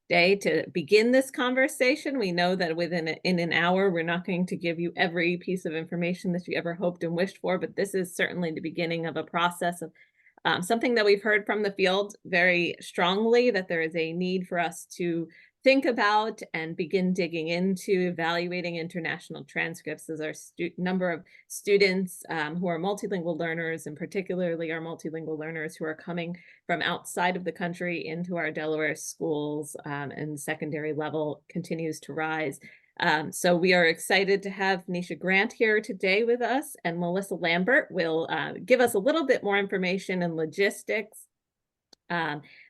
day to begin this conversation. We know that in an hour, we're not going to give you every piece of information that you ever hoped and wished for, but this is certainly the beginning of a process of something that we've heard from the field very strongly, that there is a need for us to think about and begin digging into evaluating international transcripts, as our number of students who are multilingual learners, and particularly our multilingual learners who are coming from outside of the country into our Delaware schools and secondary level, continues to rise. So we are excited to have Phoenicia Grant here today with us, and Melissa Lambert will give us a little bit more information and logistics.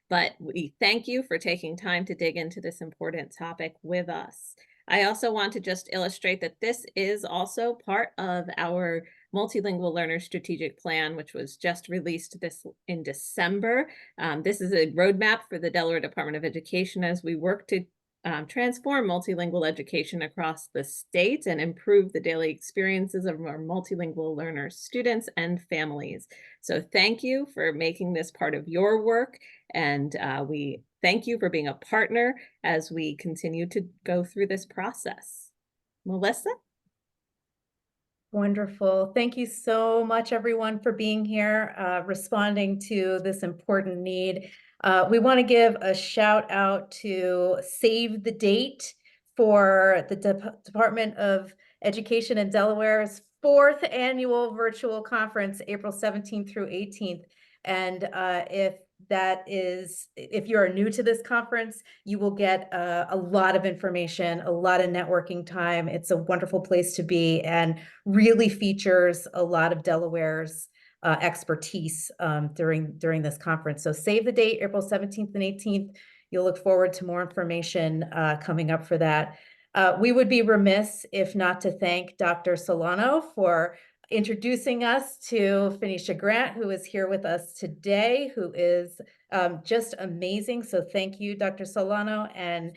But we thank you for taking time to dig into this important topic with us. I also want to just illustrate that this is also part of our Multilingual Learner Strategic Plan, which was just released in December. This is a roadmap for the Delaware Department of Education as we work to transform multilingual education across the state and improve the daily experiences of our multilingual learner students and families. So thank you for making this part of your work, and we thank you for being a partner as we continue to go through this process. Melissa? Wonderful. Thank you so much, everyone, for being here, responding to this important need. We want to give a shout out to Save the Date for the Department of Education in Delaware's 4th annual virtual conference, April 17th through 18th. And if you are new to this conference, you will get a lot of information, a lot of networking time. It's a wonderful place to be and really features a lot of Delaware's expertise during this conference. So save the date, April 17th and 18th. You'll look forward to more information coming up for that. We would be remiss if not to thank Dr. Solano for introducing us to Phoenicia Grant, who is here with us today, who is just amazing. So thank you, Dr. Solano, and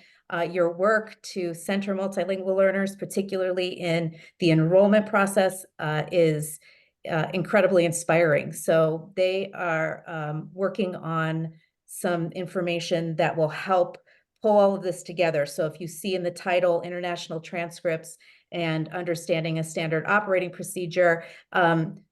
your work to center multilingual learners, particularly in the enrollment process, is incredibly inspiring. So they are working on some information that will help pull all of this together. So if you see in the title, International Transcripts and Understanding a Standard Operating Procedure,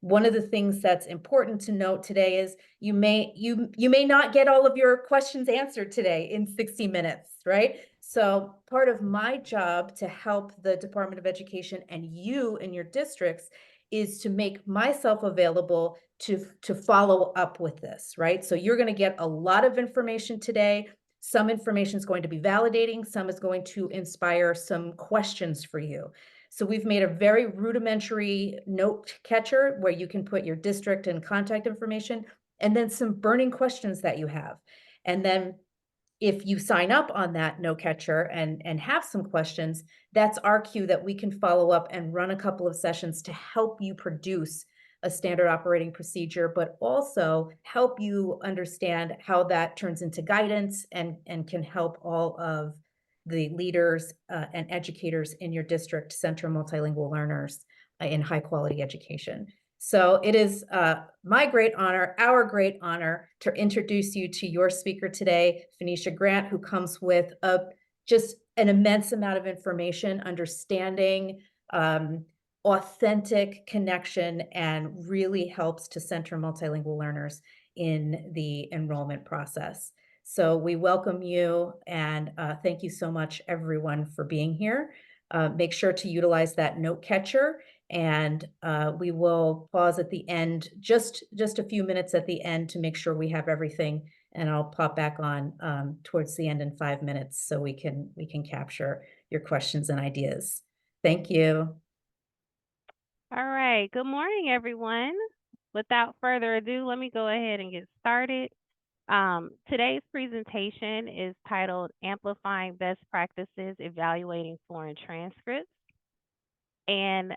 one of the things that's important to note today is you may not get all of your questions answered today in 60 minutes, right? So part of my job to help the Department of Education and you in your districts is to make myself available to follow up with this, right? So you're going to get a lot of information today. Some information is going to be validating, some is going to inspire some questions for you. So we've made a very rudimentary note catcher where you can put your district and contact information, and then some burning questions that you have. And then if you sign up on that note catcher and have some questions, that's our cue that we can follow up and run a couple of sessions to help you produce a standard operating procedure, but also help you understand how that turns into guidance and can help all of the leaders and educators in your district center multilingual learners in high quality education. So it is my great honor, our great honor, to introduce you to your speaker today, Phoenicia Grant, who comes with just an immense amount of information, understanding, authentic connection, and really helps to center multilingual learners in the enrollment process. So we welcome you, and thank you so much, everyone, for being here. Make sure to utilize that note catcher, and we will pause at the end, just a few minutes at the end to make sure we have everything, and I'll pop back on towards the end in 5 minutes so we can capture your questions and ideas. Thank you. All right. Good morning, everyone. Without further ado, let me go ahead and get started. Today's presentation is titled Amplifying Best Practices Evaluating Foreign Transcripts. And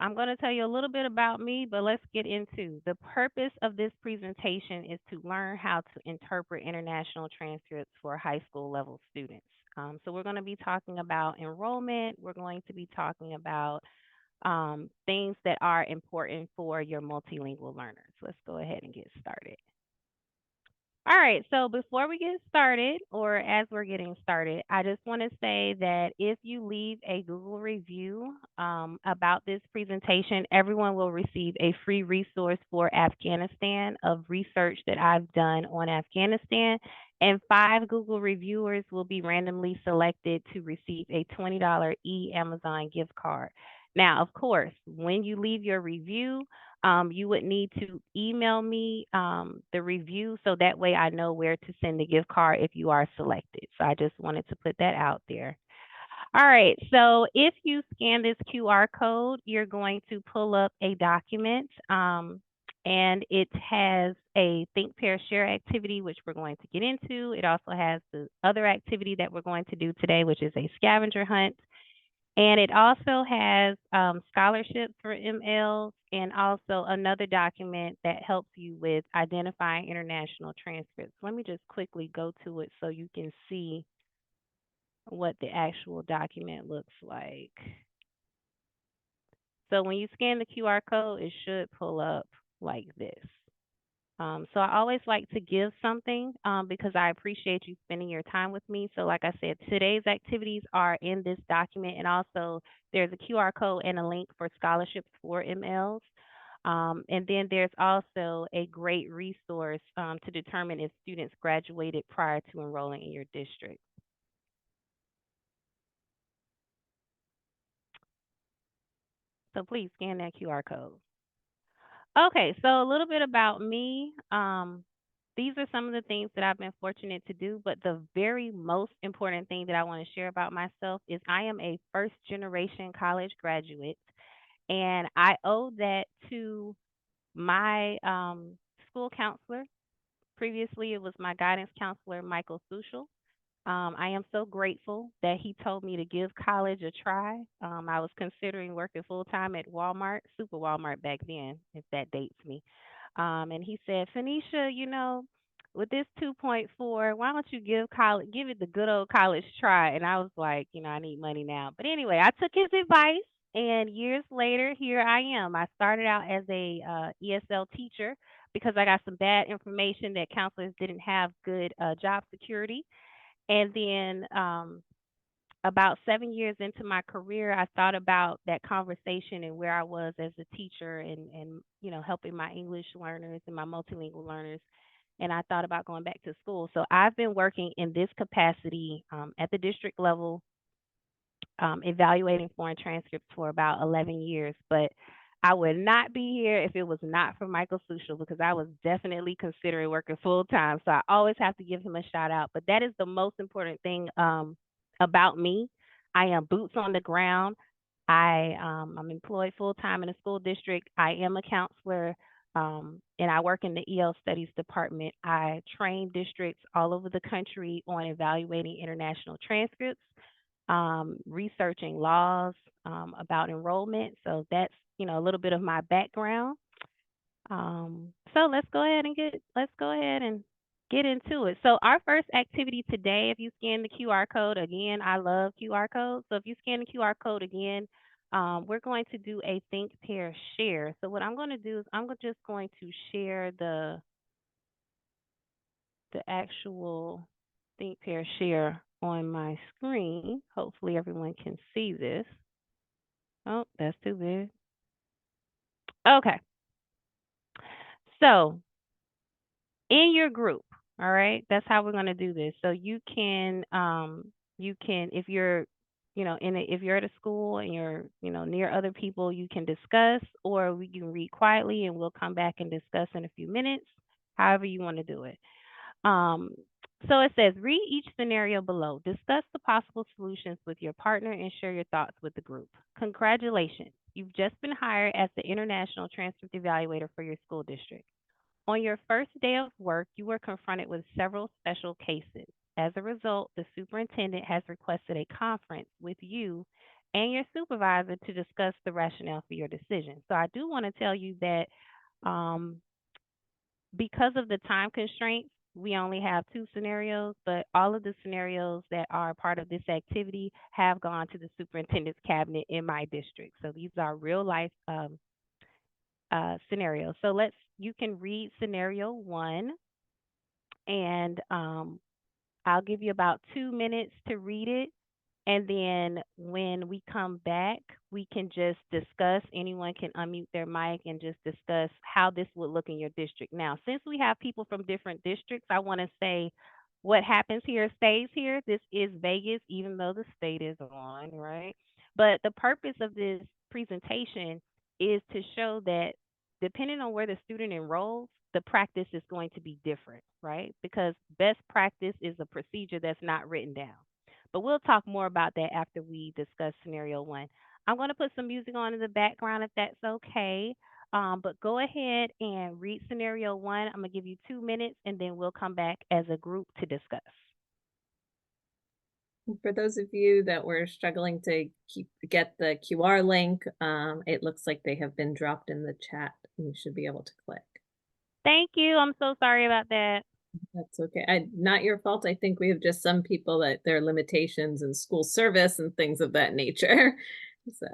I'm going to tell you a little bit about me, but let's get into the purpose of this presentation is to learn how to interpret international transcripts for high school level students. So we're going to be talking about enrollment. We're going to be talking about things that are important for your multilingual learners. Let's go ahead and get started. All right, so before we get started, or as we're getting started, I just want to say that if you leave a Google review about this presentation, everyone will receive a free resource for Afghanistan of research that I've done on Afghanistan, and 5 Google reviewers will be randomly selected to receive a $20 Amazon gift card. Now, of course, when you leave your review, you would need to email me the review so that way I know where to send the gift card if you are selected. So I just wanted to put that out there. All right, so if you scan this QR code, you're going to pull up a document and it has a Think, Pair, Share activity, which we're going to get into. It also has the other activity that we're going to do today, which is a scavenger hunt. And it also has scholarships for MLs and also another document that helps you with identifying international transcripts. Let me just quickly go to it so you can see what the actual document looks like. So when you scan the QR code, it should pull up like this. So I always like to give something because I appreciate you spending your time with me. So like I said, today's activities are in this document, and also there's a QR code and a link for scholarships for MLs. And then there's also a great resource to determine if students graduated prior to enrolling in your district. So please scan that QR code. Okay, so a little bit about me. These are some of the things that I've been fortunate to do, but the very most important thing that I want to share about myself is I am a first generation college graduate, and I owe that to my school counselor. Previously, it was my guidance counselor, Michael Sushel. I am so grateful that he told me to give college a try. I was considering working full time at Walmart, Super Walmart back then, if that dates me. And he said, Phoenicia, with this 2.4, why don't you give it the good old college try? And I was like, I need money now. But anyway, I took his advice, and years later, here I am. I started out as a ESL teacher because I got some bad information that counselors didn't have good job security. And then about 7 years into my career, I thought about that conversation and where I was as a teacher and helping my English learners and my multilingual learners. And I thought about going back to school. So I've been working in this capacity at the district level, evaluating foreign transcripts for about 11 years. But I would not be here if it was not for Michael Sushel because I was definitely considering working full time. So I always have to give him a shout out. But that is the most important thing about me. I am boots on the ground. I'm employed full time in a school district. I am a counselor, and I work in the EL Studies department. I train districts all over the country on evaluating international transcripts, researching laws about enrollment. So that's a little bit of my background. So let's go ahead and get into it. So our first activity today, if you scan the QR code again, I love QR codes. So if you scan the QR code again, we're going to do a Think, Pair, Share. So what I'm going to do is I'm just going to share the actual Think, Pair, Share on my screen. Hopefully everyone can see this. Oh, that's too big. Okay. So in your group, all right, that's how we're going to do this. So you can if you're if you're at a school and you're near other people, you can discuss, or we can read quietly and we'll come back and discuss in a few minutes, however you want to do it. So it says, read each scenario below. Discuss the possible solutions with your partner and share your thoughts with the group. Congratulations. You've just been hired as the International Transcript Evaluator for your school district. On your first day of work, you were confronted with several special cases. As a result, the superintendent has requested a conference with you and your supervisor to discuss the rationale for your decision. So I do want to tell you that because of the time constraints, we only have 2 scenarios, but all of the scenarios that are part of this activity have gone to the superintendent's cabinet in my district. So these are real life scenarios. So you can read scenario 1. and I'll give you about 2 minutes to read it. And then when we come back, we can just discuss. Anyone can unmute their mic and just discuss how this would look in your district. Now, since we have people from different districts, I want to say what happens here stays here. This is Vegas, even though the state is on, right? But the purpose of this presentation is to show that depending on where the student enrolls, the practice is going to be different, right? Because best practice is a procedure that's not written down. But we'll talk more about that after we discuss scenario 1. I'm going to put some music on in the background if that's okay. But go ahead and read scenario 1. I'm going to give you 2 minutes and then we'll come back as a group to discuss. For those of you that were struggling to get the QR link, it looks like they have been dropped in the chat and you should be able to click. Thank you. I'm so sorry about that. That's okay. Not your fault. I think we have just some people that there are limitations in school service and things of that nature. So.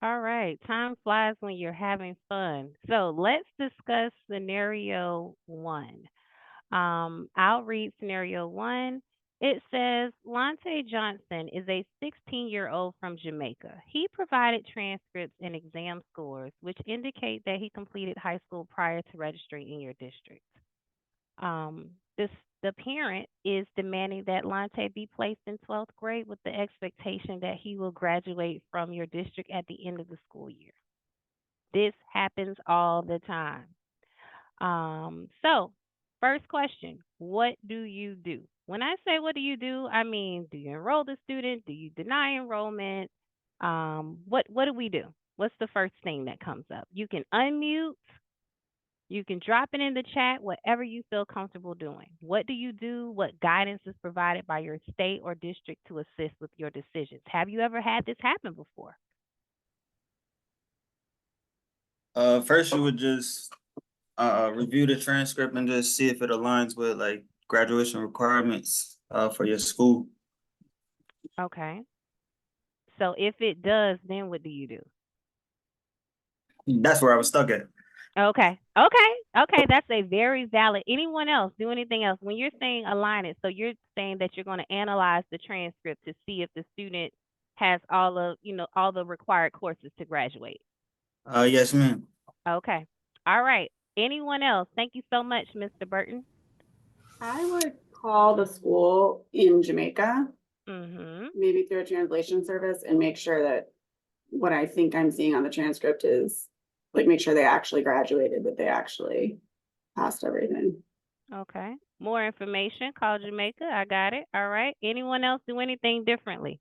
All right. Time flies when you're having fun. So let's discuss scenario 1. I'll read scenario 1. It says Lonte Johnson is a 16-year-old from Jamaica. He provided transcripts and exam scores which indicate that he completed high school prior to registering in your district. This the parent is demanding that Lonte be placed in 12th grade with the expectation that he will graduate from your district at the end of the school year. This happens all the time. So first question, what do you do? When I say what do, I mean, do you enroll the student? Do you deny enrollment? What do we do? What's the first thing that comes up? You can unmute. You can drop it in the chat, whatever you feel comfortable doing. What do you do? What guidance is provided by your state or district to assist with your decisions? Have you ever had this happen before? First you would just review the transcript and just see if it aligns with like graduation requirements for your school. Okay. So if it does, then what do you do? That's where I was stuck at. Okay. That's a very valid. Anyone else do anything else? When you're saying align it, so you're saying that you're going to analyze the transcript to see if the student has all of, all the required courses to graduate. Yes, ma'am. Okay. All right. Anyone else? Thank you so much, Mr. Burton. I would call the school in Jamaica, Mm-hmm. maybe through a translation service, and make sure that what I think I'm seeing on the transcript is, like, make sure they actually graduated, that they actually passed everything. Okay. More information. Call Jamaica. I got it. All right. Anyone else do anything differently?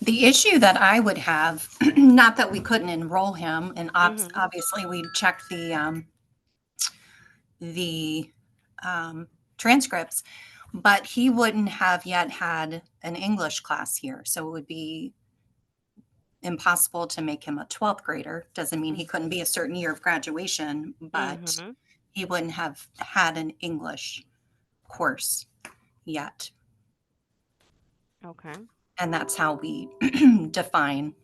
The issue that I would have, not that we couldn't enroll him, and Mhm. obviously we checked the transcripts, but he wouldn't have yet had an English class here. So it would be impossible to make him a 12th grader. Doesn't mean he couldn't be a certain year of graduation, but Mhm. he wouldn't have had an English course yet. Okay. And that's how we define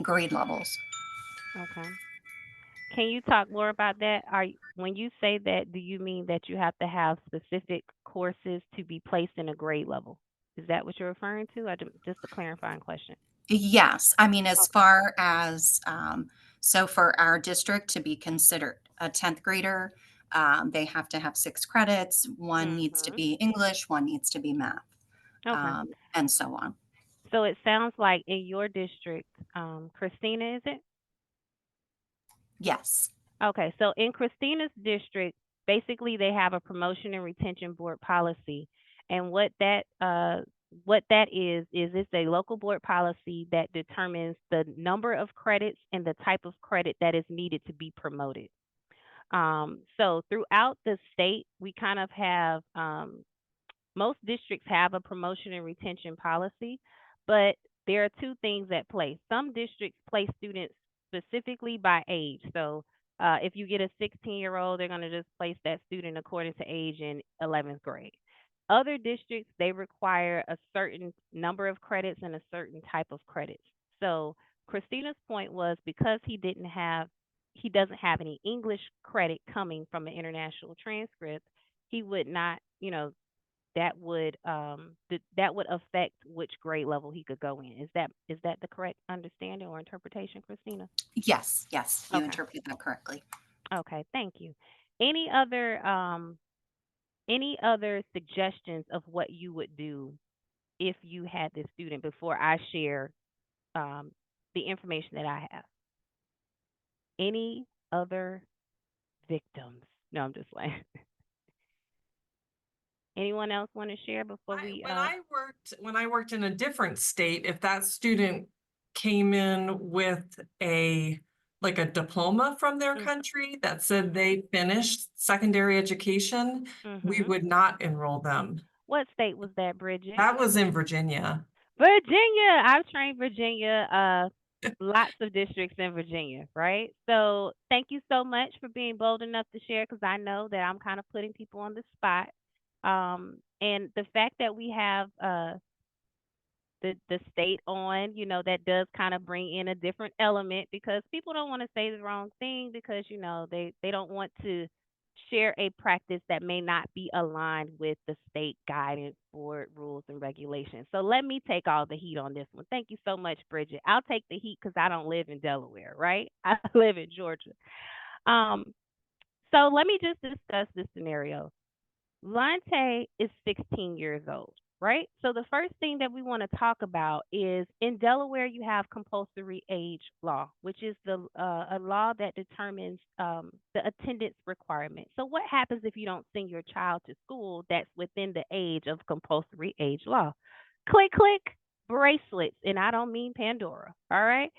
grade levels. Okay. Can you talk more about that? When you say that, do you mean that you have to have specific courses to be placed in a grade level? Is that what you're referring to? Just a clarifying question. Yes, I mean, as Okay. far as, so for our district to be considered a 10th grader, they have to have 6 credits. One needs to Mhm. be English, one needs to be math, Okay. and so on. So it sounds like in your district, Christina, is it? Yes. Okay, so in Christina's district, basically they have a promotion and retention board policy. And what that is it's a local board policy that determines the number of credits and the type of credit that is needed to be promoted. So throughout the state, we kind of have most districts have a promotion and retention policy, but there are two things at play. Some districts place students specifically by age. So if you get a 16-year-old, they're going to just place that student according to age in 11th grade. Other districts, they require a certain number of credits and a certain type of credits. So Christina's point was because he doesn't have any English credit coming from an international transcript, he would not, that would affect which grade level he could go in. Is that the correct understanding or interpretation, Christina? Yes, yes, you Okay. interpreted that correctly. Okay, thank you. Any other suggestions of what you would do if you had this student before I share the information that I have? Any other victims? No, I'm just like anyone else want to share before we When I worked in a different state, if that student came in with a diploma from their Mhm. country that said they finished secondary education, we Mhm. would not enroll them. What state was that, Bridget? That was in Virginia. Virginia. I've trained Virginia, lots of districts in Virginia, right? So thank you so much for being bold enough to share because I know that I'm kind of putting people on the spot. And the fact that we have the state on, that does kind of bring in a different element because people don't want to say the wrong thing because, they don't want to share a practice that may not be aligned with the state guidance, board rules, and regulations. So let me take all the heat on this one. Thank you so much, Bridget. I'll take the heat because I don't live in Delaware, right? I live in Georgia. Um, so let me just discuss this scenario. Lante is 16 years old, right? So the first thing that we want to talk about is in Delaware, you have compulsory age law, which is a law that determines the attendance requirement. So what happens if you don't send your child to school that's within the age of compulsory age law? Click, click, bracelets, and I don't mean Pandora. All right.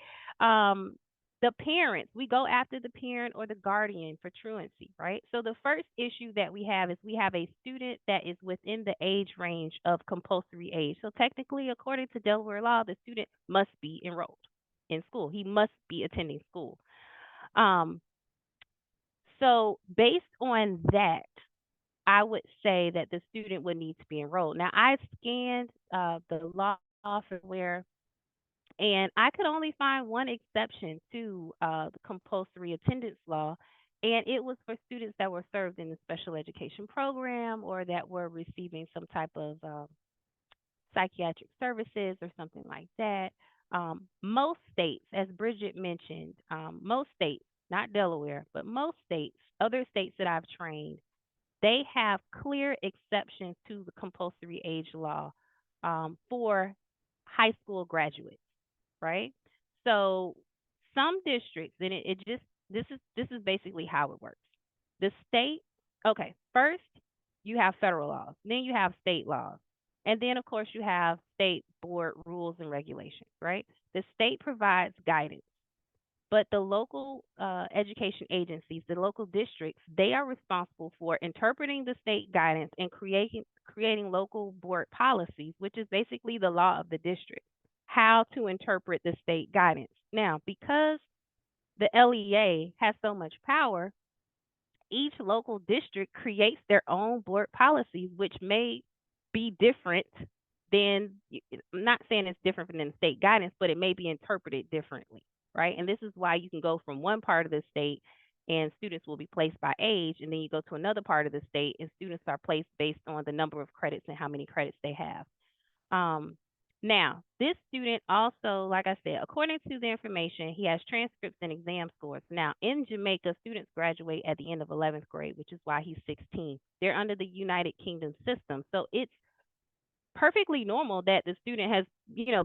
The parents, we go after the parent or the guardian for truancy, right? So the first issue that we have is we have a student that is within the age range of compulsory age. So technically, according to Delaware law, the student must be enrolled in school. He must be attending school. So based on that, I would say that the student would need to be enrolled. Now, I scanned the law for where and I could only find one exception to the compulsory attendance law, and it was for students that were served in the special education program or that were receiving some type of psychiatric services or something like that. Most states, as Bridget mentioned, most states, not Delaware, but most states, other states that I've trained, they have clear exceptions to the compulsory age law for high school graduates, right? So some districts, and it just this is basically how it works. The state, okay, first you have federal laws, then you have state laws, and then of course you have state board rules and regulations, right? The state provides guidance, but the local education agencies, the local districts, they are responsible for interpreting the state guidance and creating local board policies, which is basically the law of the district, how to interpret the state guidance. Now, because the LEA has so much power, each local district creates their own board policies, which may be different than, I'm not saying it's different than the state guidance, but it may be interpreted differently, right? And this is why you can go from one part of the state and students will be placed by age, and then you go to another part of the state and students are placed based on the number of credits and how many credits they have. Now, this student also, like I said, according to the information, he has transcripts and exam scores. Now, in Jamaica, students graduate at the end of 11th grade, which is why he's 16. They're under the United Kingdom system. So it's perfectly normal that the student has,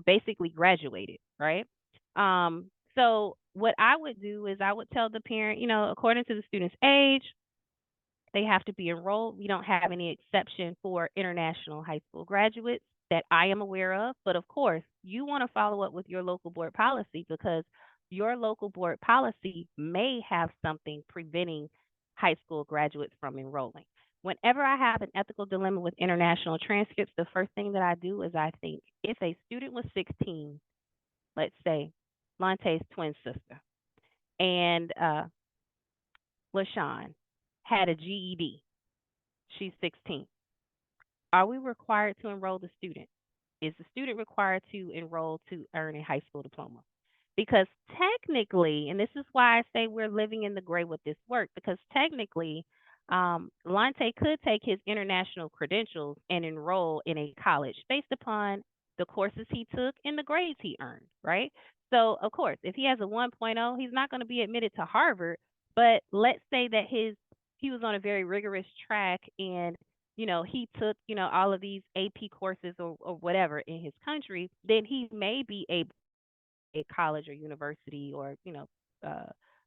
basically graduated, right? So what I would do is I would tell the parent, according to the student's age, they have to be enrolled. We don't have any exception for international high school graduates that I am aware of. But of course, you want to follow up with your local board policy because your local board policy may have something preventing high school graduates from enrolling. Whenever I have an ethical dilemma with international transcripts, the first thing that I do is I think if a student was 16, let's say Lante's twin sister, and LaShawn had a GED, she's 16. Are we required to enroll the student? Is the student required to enroll to earn a high school diploma? Because technically, and this is why I say we're living in the gray with this work, because technically, Lante could take his international credentials and enroll in a college based upon the courses he took and the grades he earned, right? So, of course, if he has a 1.0, he's not going to be admitted to Harvard. But let's say that he was on a very rigorous track and he took, all of these AP courses or whatever in his country, then he may be able a college or university or,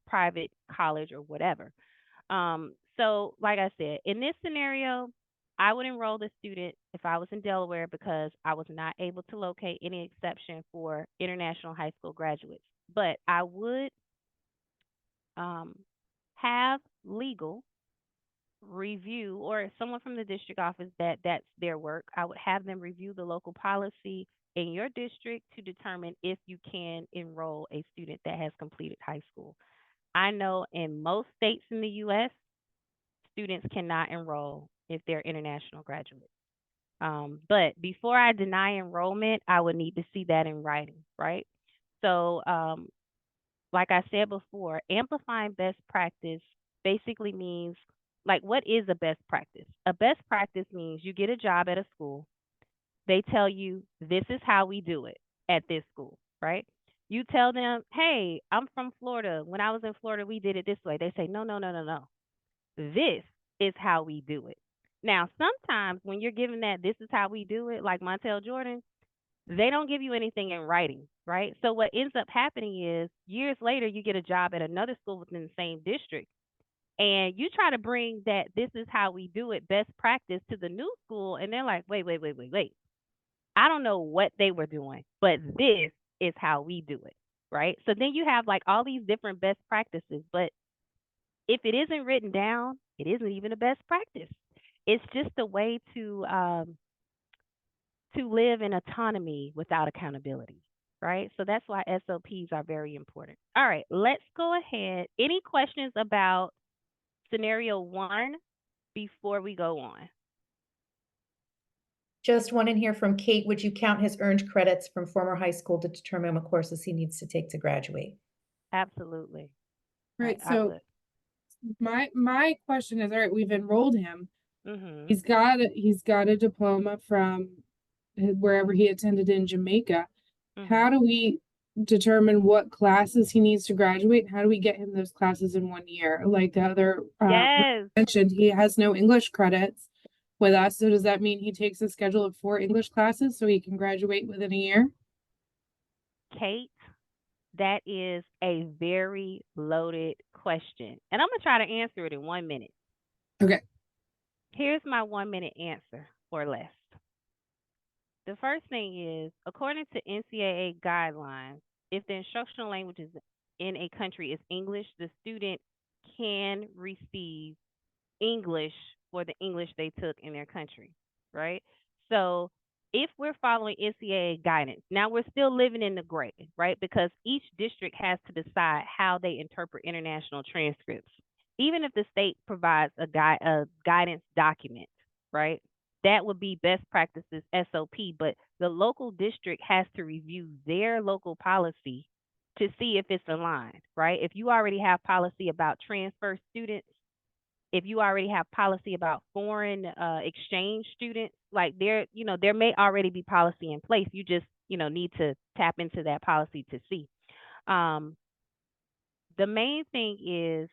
private college or whatever. So like I said, in this scenario, I would enroll the student if I was in Delaware because I was not able to locate any exception for international high school graduates. But I would have legal review or someone from the district office that's their work. I would have them review the local policy in your district to determine if you can enroll a student that has completed high school. I know in most states in the US, students cannot enroll if they're international graduates. But before I deny enrollment, I would need to see that in writing, right? So, like I said before, amplifying best practice basically means, like, what is a best practice? A best practice means you get a job at a school. They tell you, this is how we do it at this school, right? You tell them, hey, I'm from Florida. When I was in Florida, we did it this way. They say, no, no, no, no, no. This is how we do it. Now, sometimes when you're given that this is how we do it, like Montel Jordan, they don't give you anything in writing, right? So what ends up happening is years later, you get a job at another school within the same district. And you try to bring that this is how we do it, best practice to the new school. And they're like, wait. I don't know what they were doing, but this is how we do it, right? So then you have like all these different best practices. But if it isn't written down, it isn't even a best practice. It's just a way to live in autonomy without accountability, right? So that's why SOPs are very important. All right, let's go ahead. Any questions about scenario 1 before we go on? Just one in here from Kate. Would you count his earned credits from former high school to determine what courses he needs to take to graduate? Absolutely. Right, I so would. my question is, all right, we've enrolled him. Mhm. He's got a diploma from wherever he attended in Jamaica. Mhm. How do we determine what classes he needs to graduate? How do we get him those classes in 1 year? Like the other Yes. mentioned, he has no English credits with us. So does that mean he takes a schedule of 4 English classes so he can graduate within a year? Kate, that is a very loaded question. And I'm going to try to answer it in 1 minute. Okay. Here's my 1 minute answer or less. The first thing is, according to NCAA guidelines, if the instructional language is in a country is English, the student can receive English for the English they took in their country, right? So if we're following NCAA guidance, now we're still living in the gray, right? Because each district has to decide how they interpret international transcripts. Even if the state provides a guidance document, right? That would be best practices SOP, but the local district has to review their local policy to see if it's aligned, right? If you already have policy about transfer students, if you already have policy about foreign exchange students, like there may already be policy in place. You just, need to tap into that policy to see. The main thing is,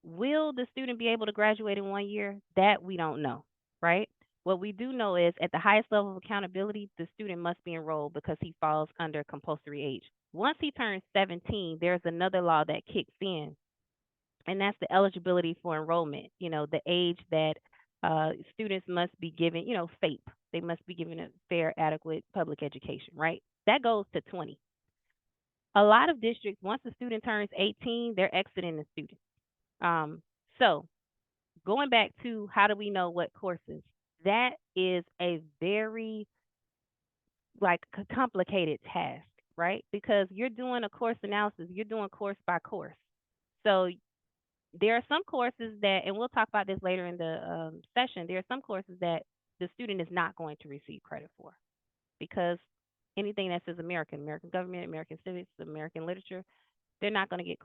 will the student be able to graduate in 1 year? That we don't know, right? What we do know is at the highest level of accountability, the student must be enrolled because he falls under compulsory age. Once he turns 17, there's another law that kicks in, and that's the eligibility for enrollment. The age that students must be given, FAPE. They must be given a fair, adequate public education, right? That goes to 20. A lot of districts, once a student turns 18, they're exiting the student. So going back to how do we know what courses? That is a very complicated task, right? Because you're doing a course analysis, you're doing course by course. So there are some courses that, and we'll talk about this later in the session, there are some courses that the student is not going to receive credit for because anything that says American government, American civics, American literature, they're not going to get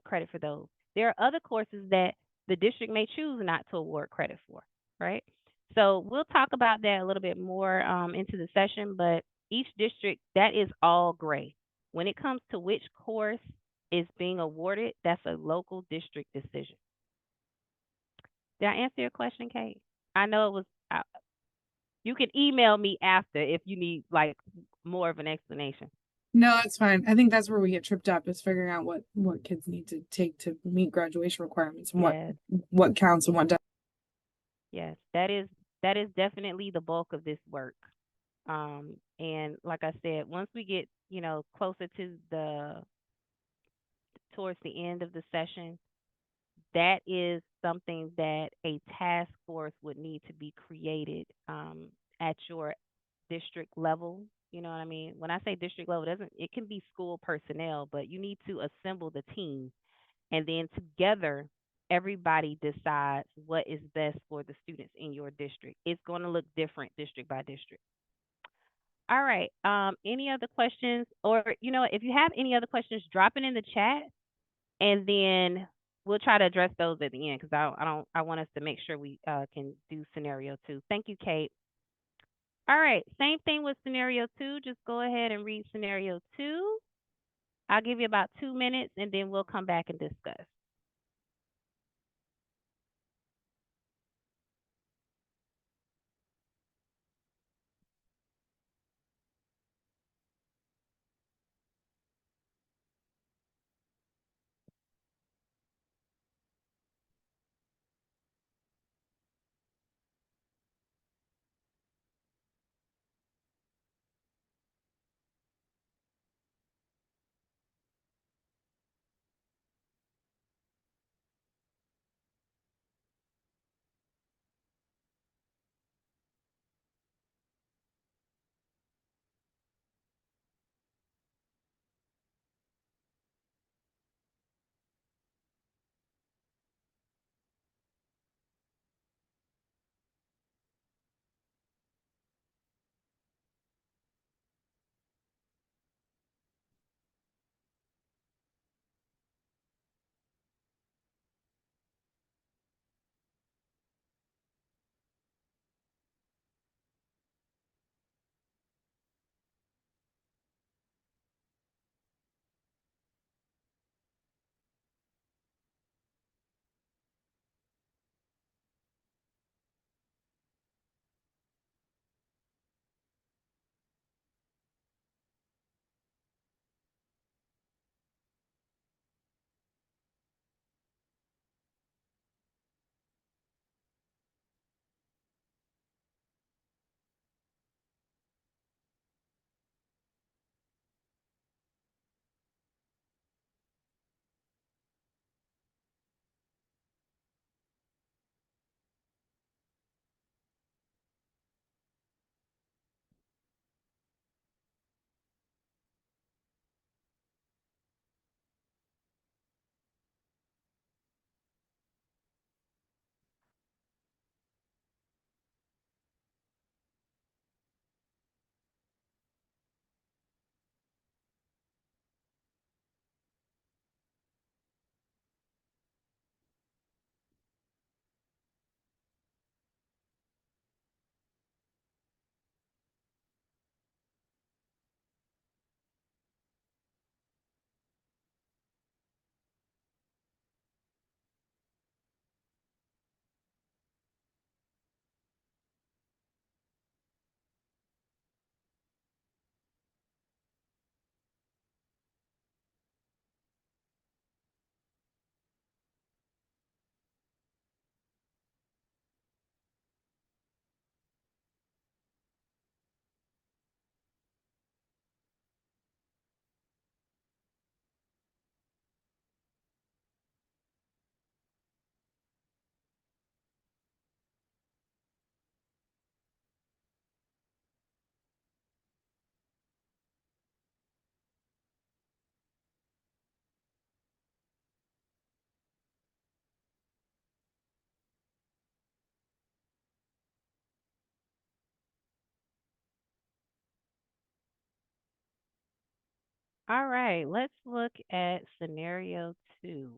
credit for those. There are other courses that the district may choose not to award credit for, right? So we'll talk about that a little bit more into the session, but each district, that is all gray. When it comes to which course is being awarded, that's a local district decision. Did I answer your question, Kate? I know it was, you can email me after if you need more of an explanation. No, that's fine. I think that's where we get tripped up is figuring out what kids need to take to meet graduation requirements and Yes. what counts and what doesn't. Yes, that is definitely the bulk of this work. And like I said, once we get, closer to towards the end of the session, that is something that a task force would need to be created at your district level. You know what I mean? When I say district level, it can be school personnel, but you need to assemble the team, and then together everybody decides what is best for the students in your district. It's going to look different district by district. All right. Any other questions? Or if you have any other questions, drop it in the chat, and then we'll try to address those at the end because I want us to make sure we can do scenario 2. Thank you, Kate. All right, same thing with scenario 2. Just go ahead and read scenario 2. I'll give you about 2 minutes and then we'll come back and discuss. All right, let's look at scenario 2.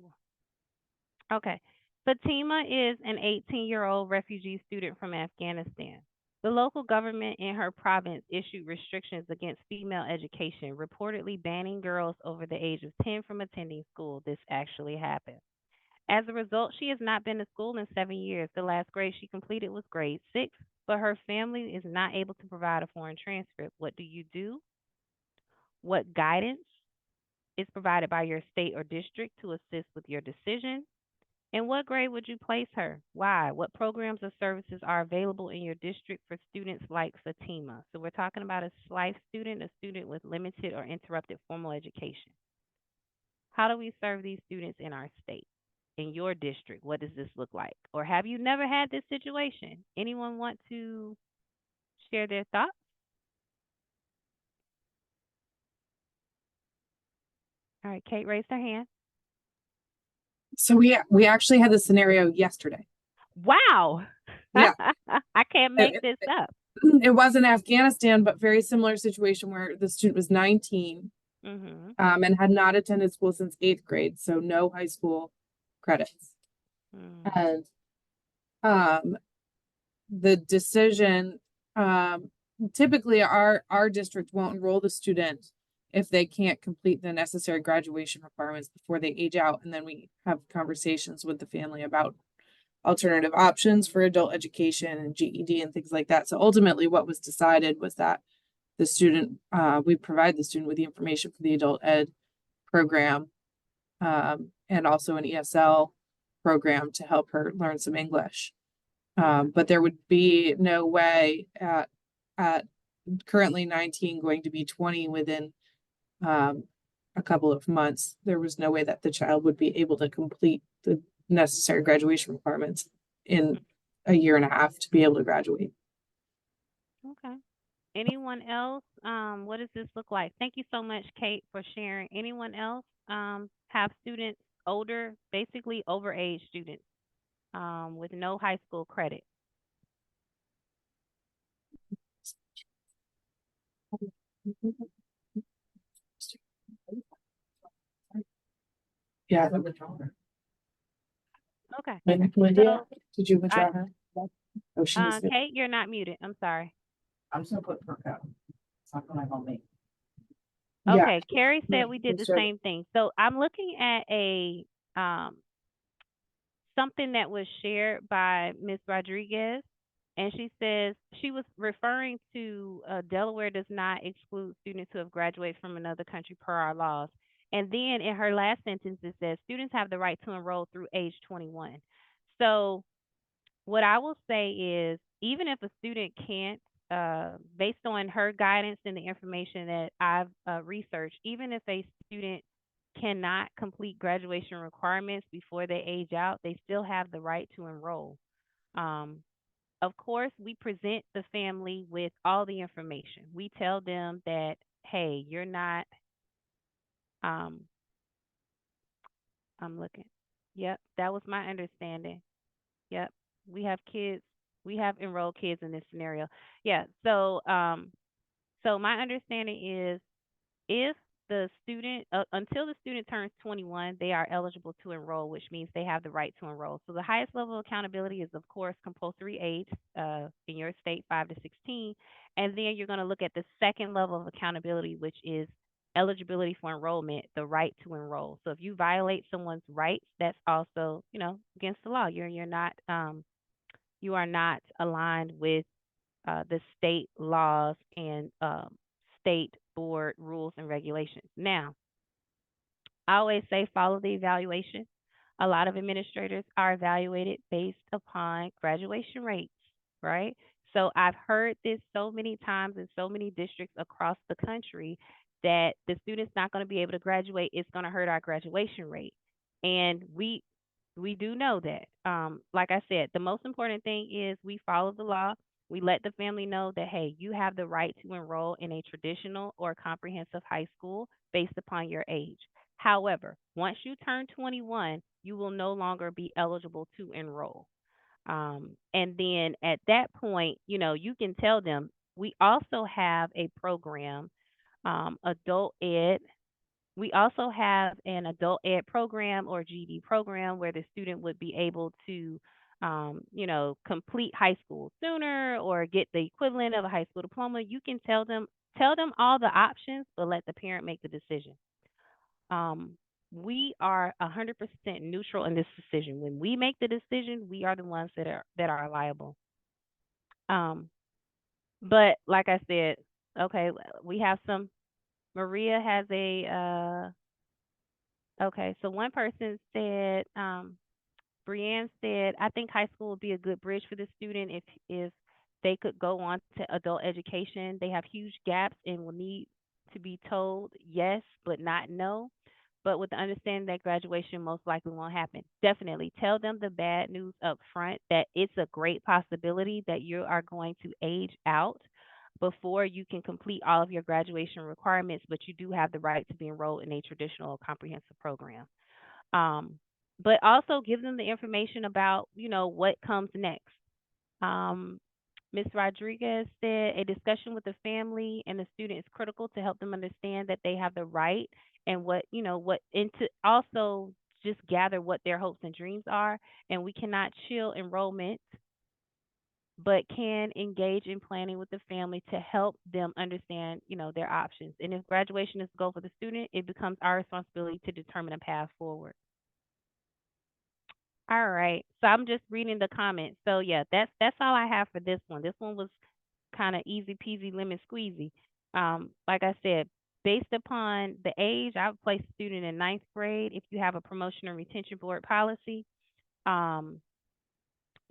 Okay. Fatima is an 18-year-old refugee student from Afghanistan. The local government in her province issued restrictions against female education, reportedly banning girls over the age of 10 from attending school. This actually happened. As a result, she has not been to school in 7 years. The last grade she completed was grade 6, but her family is not able to provide a foreign transcript. What do you do? What guidance is provided by your state or district to assist with your decision? In what grade would you place her? Why? What programs or services are available in your district for students like Fatima? So we're talking about a SLIFE student, a student with limited or interrupted formal education. How do we serve these students in our state? In your district, what does this look like? Or have you never had this situation? Anyone want to share their thoughts? All right, Kate raised her hand. So we actually had this scenario yesterday. Wow. Yeah. I can't make this up. It wasn't Afghanistan, but very similar situation where the student was 19 Mm-hmm. and had not attended school since 8th grade, so no high school credits. Mm. And the decision, typically our district won't enroll the student if they can't complete the necessary graduation requirements before they age out, and then we have conversations with the family about alternative options for adult education and GED and things like that. So ultimately what was decided was that the student, we provide the student with the information for the adult ed program, and also an ESL program to help her learn some English. But there would be no way at currently 19 going to be 20 within a couple of months. There was no way that the child would be able to complete the necessary graduation requirements in a year and a half to be able to graduate. Okay. Anyone else? What does this look like? Thank you so much, Kate, for sharing. Anyone else have students older, basically overage students with no high school credit? Yeah. Okay. Lydia, So, did you withdraw her? Oh, Kate, you're not muted. I'm sorry. I'm just gonna put perk out. It's not gonna help me. Yeah. Okay, Carrie said we did the So- same thing. So I'm looking at a something that was shared by Ms. Rodriguez, and she says she was referring to Delaware does not exclude students who have graduated from another country per our laws. And then in her last sentence, it says students have the right to enroll through age 21. So what I will say is, even if a student can't, based on her guidance and the information that I've researched, even if a student cannot complete graduation requirements before they age out, they still have the right to enroll. Of course, we present the family with all the information. We tell them that, hey, you're not, I'm looking. Yep, that was my understanding. Yep, we have kids, we have enrolled kids in this scenario. Yeah, so my understanding is if the student until the student turns 21, they are eligible to enroll, which means they have the right to enroll. So the highest level of accountability is, of course, compulsory age in your state, 5 to 16, and then you're going to look at the second level of accountability, which is eligibility for enrollment, the right to enroll. So if you violate someone's rights, that's also, against the law. You're not you are not aligned with the state laws and state board rules and regulations. Now, I always say follow the evaluation. A lot of administrators are evaluated based upon graduation rates, right? So I've heard this so many times in so many districts across the country that the student's not going to be able to graduate. It's going to hurt our graduation rate. And we do know that. Like I said, the most important thing is we follow the law. We let the family know that, hey, you have the right to enroll in a traditional or comprehensive high school based upon your age. However, once you turn 21, you will no longer be eligible to enroll. And then at that point, you can tell them we also have a program, adult ed We also have an adult ed program or GED program where the student would be able to, complete high school sooner or get the equivalent of a high school diploma. You can tell them all the options, but let the parent make the decision. We are 100% neutral in this decision. When we make the decision, we are the ones that are liable. But like I said, okay, we have some. Maria has a okay, so one person said, Brianne said, I think high school would be a good bridge for the student if they could go on to adult education. They have huge gaps and will need to be told yes, but not no. But with the understanding that graduation most likely won't happen. Definitely tell them the bad news up front that it's a great possibility that you are going to age out before you can complete all of your graduation requirements, but you do have the right to be enrolled in a traditional comprehensive program. But also give them the information about, what comes next. Ms. Rodriguez said a discussion with the family and the student is critical to help them understand that they have the right and and to also just gather what their hopes and dreams are. And we cannot chill enrollment, but can engage in planning with the family to help them understand, their options. And if graduation is the goal for the student, it becomes our responsibility to determine a path forward. All right. So I'm just reading the comments. So yeah, that's all I have for this one. This one was kind of easy peasy lemon squeezy. Like I said, based upon the age, I would place a student in 9th grade if you have a promotion and retention board policy.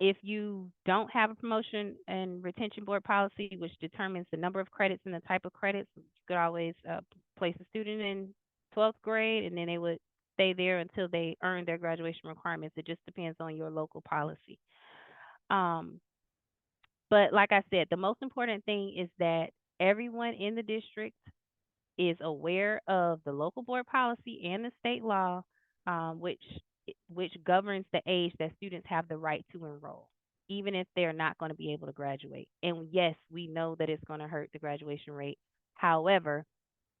If you don't have a promotion and retention board policy, which determines the number of credits and the type of credits, you could always place a student in 12th grade, and then they would stay there until they earn their graduation requirements. It just depends on your local policy. But like I said, the most important thing is that everyone in the district is aware of the local board policy and the state law, which governs the age that students have the right to enroll, even if they're not going to be able to graduate. And yes, we know that it's going to hurt the graduation rate. However,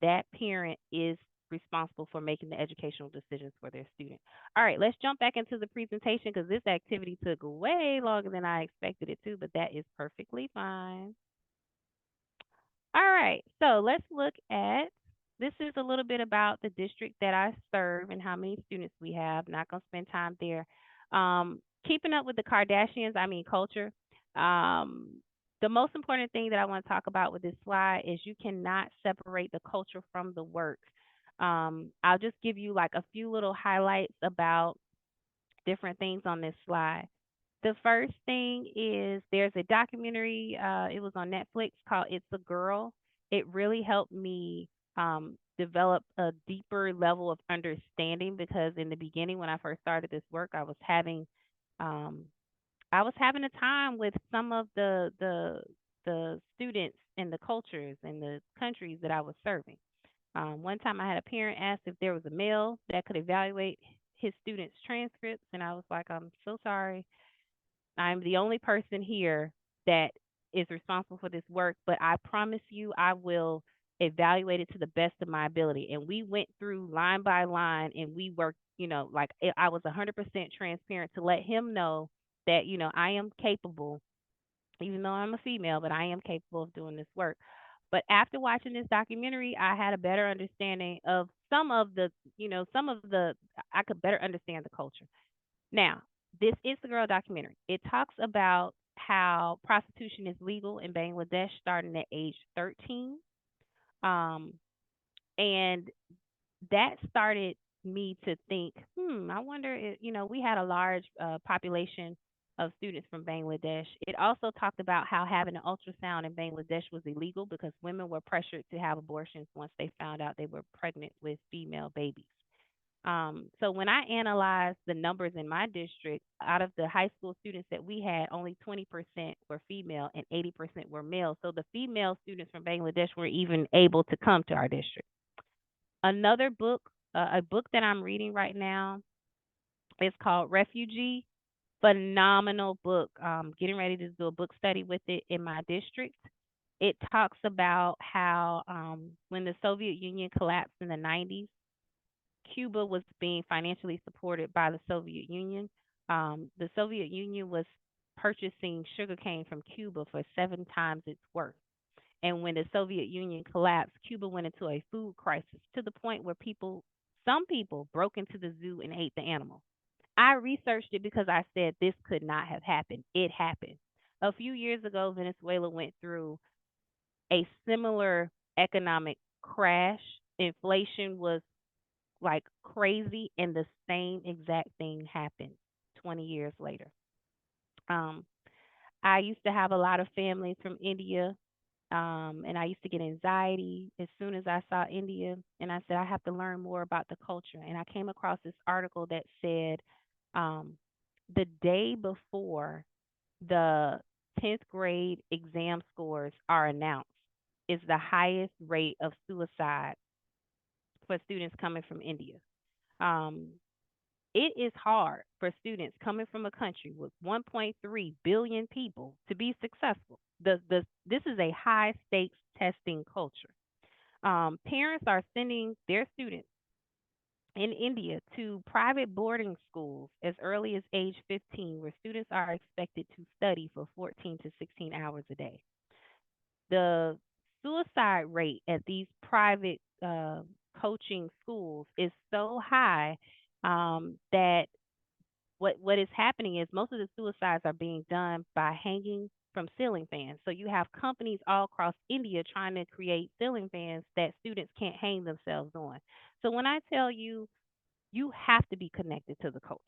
that parent is responsible for making the educational decisions for their student. All right, let's jump back into the presentation because this activity took way longer than I expected it to, but that is perfectly fine. All right, so let's look at, this is a little bit about the district that I serve and how many students we have. Not going to spend time there. Keeping up with the Kardashians, culture. The most important thing that I want to talk about with this slide is you cannot separate the culture from the work. I'll just give you like a few little highlights about different things on this slide. The first thing is there's a documentary, it was on Netflix called It's a Girl. It really helped me develop a deeper level of understanding because in the beginning when I first started this work, I was having a time with some of the students and the cultures and the countries that I was serving. One time I had a parent ask if there was a male that could evaluate his students' transcripts, and I was like, I'm so sorry. I'm the only person here that is responsible for this work, but I promise you I will evaluate it to the best of my ability. And we went through line by line and we worked, I was 100% transparent to let him know that, I am capable, even though I'm a female, but I am capable of doing this work. But after watching this documentary, I had a better understanding of I could better understand the culture. Now, this is the Girl documentary. It talks about how prostitution is legal in Bangladesh starting at age 13. And that started me to think, I wonder if, we had a large population of students from Bangladesh. It also talked about how having an ultrasound in Bangladesh was illegal because women were pressured to have abortions once they found out they were pregnant with female babies. So when I analyzed the numbers in my district, out of the high school students that we had, only 20% were female and 80% were male. So the female students from Bangladesh were even able to come to our district. Another book, a book that I'm reading right now, is called Refugee. Phenomenal book. Getting ready to do a book study with it in my district. It talks about how when the Soviet Union collapsed in the 90s, Cuba was being financially supported by the Soviet Union. The Soviet Union was purchasing sugarcane from Cuba for 7 times its worth. And when the Soviet Union collapsed, Cuba went into a food crisis to the point where some people broke into the zoo and ate the animal. I researched it because I said this could not have happened. It happened. A few years ago, Venezuela went through a similar economic crash. Inflation was like crazy, and the same exact thing happened 20 years later. Um, I used to have a lot of family from India, and I used to get anxiety as soon as I saw India. And I said, I have to learn more about the culture. And I came across this article that said um, the day before the 10th grade exam scores are announced is the highest rate of suicide for students coming from India. Um, it is hard for students coming from a country with 1.3 billion people to be successful. This is a high stakes testing culture. Parents are sending their students in India to private boarding schools as early as age 15, where students are expected to study for 14 to 16 hours a day. The suicide rate at these private coaching schools is so high that what is happening is most of the suicides are being done by hanging from ceiling fans. So you have companies all across India trying to create ceiling fans that students can't hang themselves on. So when I tell you, you have to be connected to the culture.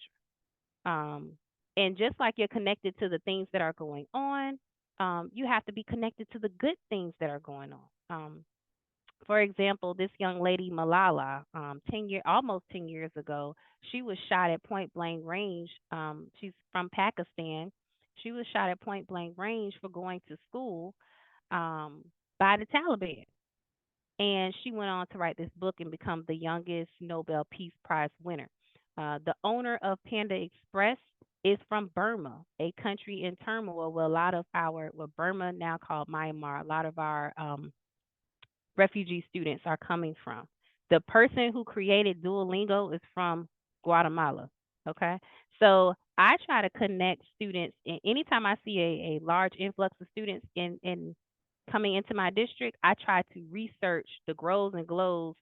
Um, and just like you're connected to the things that are going on, you have to be connected to the good things that are going on. For example, this young lady Malala, almost 10 years ago, she was shot at point blank range. She's from Pakistan. She was shot at point blank range for going to school by the Taliban. And she went on to write this book and become the youngest Nobel Peace Prize winner. The owner of Panda Express is from Burma, a country in turmoil where Burma now called Myanmar, a lot of our refugee students are coming from. The person who created Duolingo is from Guatemala. Okay. So I try to connect students, and anytime I see a large influx of students in coming into my district, I try to research the grows and glows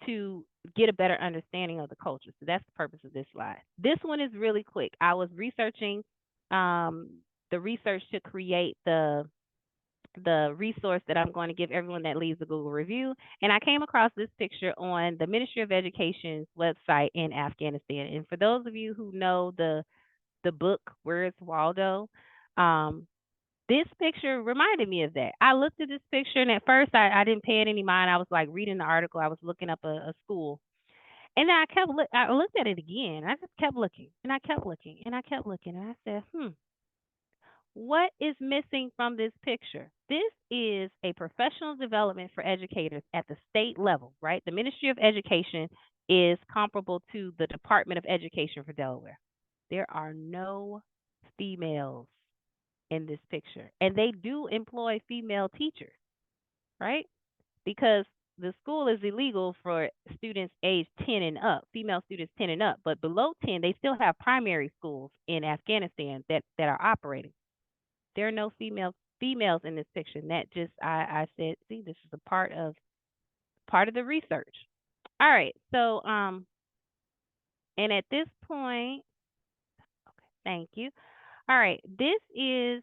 to get a better understanding of the culture. So that's the purpose of this slide. This one is really quick. I was researching the research to create the resource that I'm going to give everyone that leaves a Google review. And I came across this picture on the Ministry of Education's website in Afghanistan. And for those of you who know the book, Where's Waldo? This picture reminded me of that. I looked at this picture, and at first I didn't pay it any mind. I was like reading the article. I was looking up a school. And then I looked at it again. I just kept looking, and I kept looking, and I kept looking. And I said, what is missing from this picture? This is a professional development for educators at the state level, right? The Ministry of Education is comparable to the Department of Education for Delaware. There are no females in this picture, and they do employ female teachers, right? Because the school is illegal for students aged 10 and up, female students 10 and up, but below 10, they still have primary schools in Afghanistan that are operating. There are no females in this picture. And that just I said, see, this is a part of the research. All right. So and at this point, okay, thank you. All right, this is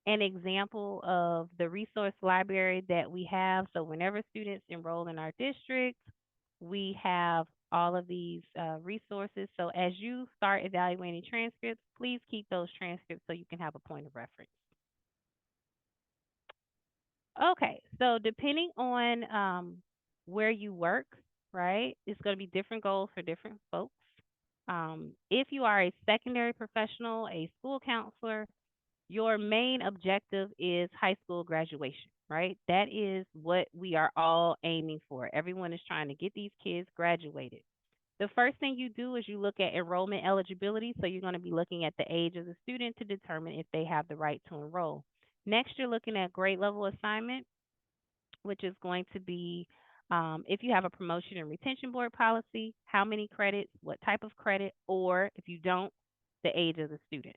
an example of the resource library that we have. So whenever students enroll in our district, we have all of these resources. So as you start evaluating transcripts, please keep those transcripts so you can have a point of reference. Okay, so depending on where you work, right, it's going to be different goals for different folks. If you are a secondary professional, a school counselor, your main objective is high school graduation, right? That is what we are all aiming for. Everyone is trying to get these kids graduated. The first thing you do is you look at enrollment eligibility. So you're going to be looking at the age of the student to determine if they have the right to enroll. Next, you're looking at grade level assignment, which is going to be If you have a promotion and retention board policy, how many credits, what type of credit, or if you don't, the age of the student.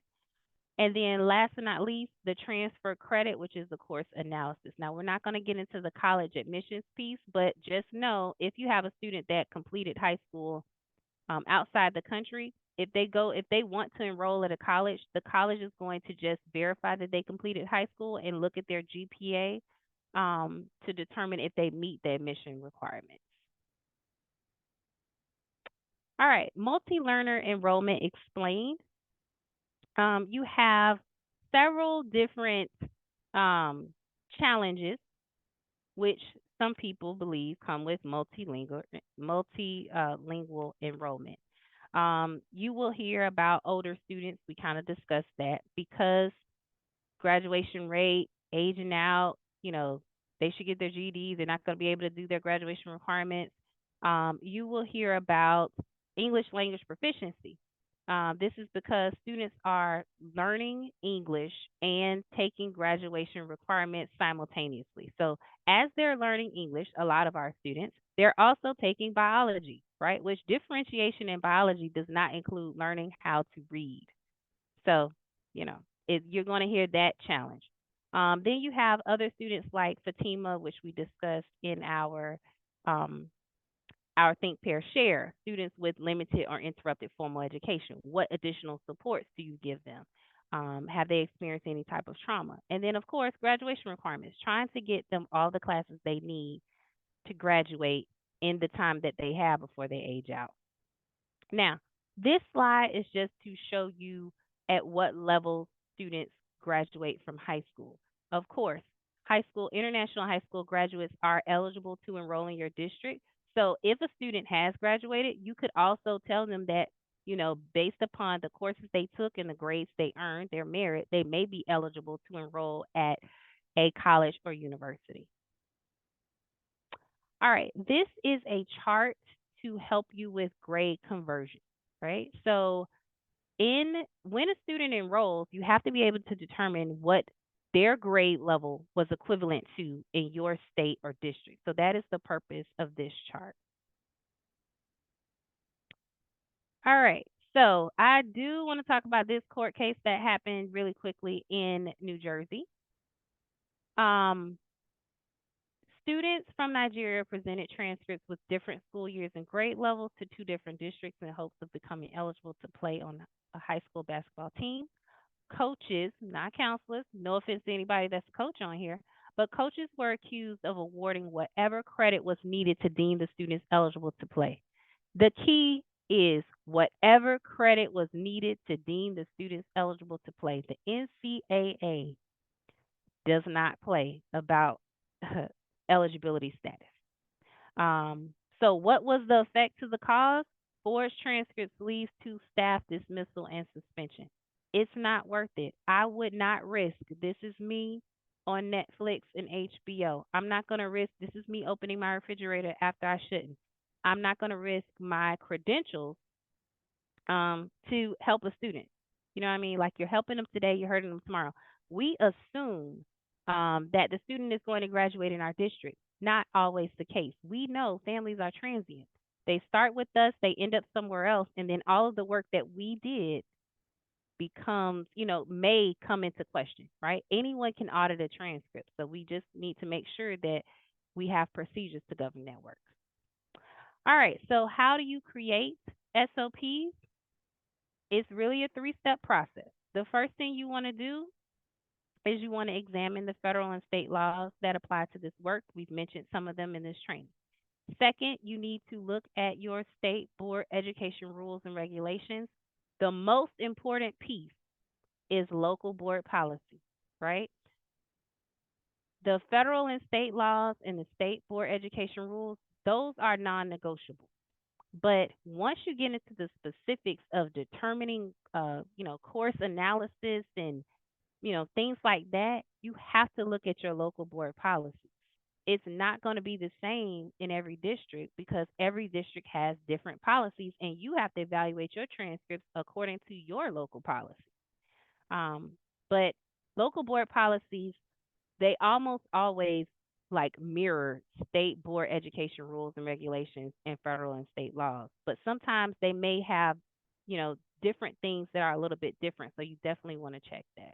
And then last but not least, the transfer credit, which is the course analysis. Now, we're not going to get into the college admissions piece, but just know if you have a student that completed high school outside the country, if they want to enroll at a college, the college is going to just verify that they completed high school and look at their GPA to determine if they meet the admission requirements. All right, multi-learner enrollment explained. You have several different challenges, which some people believe come with multilingual enrollment. You will hear about older students. We kind of discussed that because graduation rate, aging out, they should get their GEDs. They're not going to be able to do their graduation requirements. You will hear about English language proficiency. This is because students are learning English and taking graduation requirements simultaneously. So as they're learning English, a lot of our students, they're also taking biology, right? Which differentiation in biology does not include learning how to read. So, you're going to hear that challenge. Then you have other students like Fatima, which we discussed in our Think, Pair, Share, students with limited or interrupted formal education. What additional supports do you give them? Have they experienced any type of trauma? And then, of course, graduation requirements, trying to get them all the classes they need to graduate in the time that they have before they age out. Now, this slide is just to show you at what level students graduate from high school. Of course, international high school graduates are eligible to enroll in your district. So if a student has graduated, you could also tell them that, based upon the courses they took and the grades they earned, their merit, they may be eligible to enroll at a college or university. All right, this is a chart to help you with grade conversion, right? So when a student enrolls, you have to be able to determine what their grade level was equivalent to in your state or district. So that is the purpose of this chart. All right, so I do want to talk about this court case that happened really quickly in New Jersey. Students from Nigeria presented transcripts with different school years and grade levels to 2 different districts in hopes of becoming eligible to play on a high school basketball team. Coaches, not counselors, no offense to anybody that's a coach on here, but coaches were accused of awarding whatever credit was needed to deem the students eligible to play. The key is whatever credit was needed to deem the students eligible to play. The NCAA does not play about eligibility status. So what was the effect to the cause? Forged transcripts leads to staff dismissal and suspension. It's not worth it. I would not risk. This is me on Netflix and HBO. I'm not going to risk. This is me opening my refrigerator after I shouldn't. I'm not going to risk my credentials to help a student. You know what I mean? Like, you're helping them today, you're hurting them tomorrow. We assume that the student is going to graduate in our district. Not always the case. We know families are transient. They start with us, they end up somewhere else, and then all of the work that we did becomes, may come into question, right? Anyone can audit a transcript. So we just need to make sure that we have procedures to govern that work. All right, so how do you create SOPs? It's really a 3-step process. The first thing you want to do is you want to examine the federal and state laws that apply to this work. We've mentioned some of them in this training. Second, you need to look at your state board education rules and regulations. The most important piece is local board policy, right? The federal and state laws and the state board education rules, those are non-negotiable. But once you get into the specifics of determining, course analysis and, things like that, you have to look at your local board policy. It's not going to be the same in every district because every district has different policies, and you have to evaluate your transcripts according to your local policy. But local board policies, they almost always like mirror state board education rules and regulations and federal and state laws. But sometimes they may have, different things that are a little bit different. So you definitely want to check that.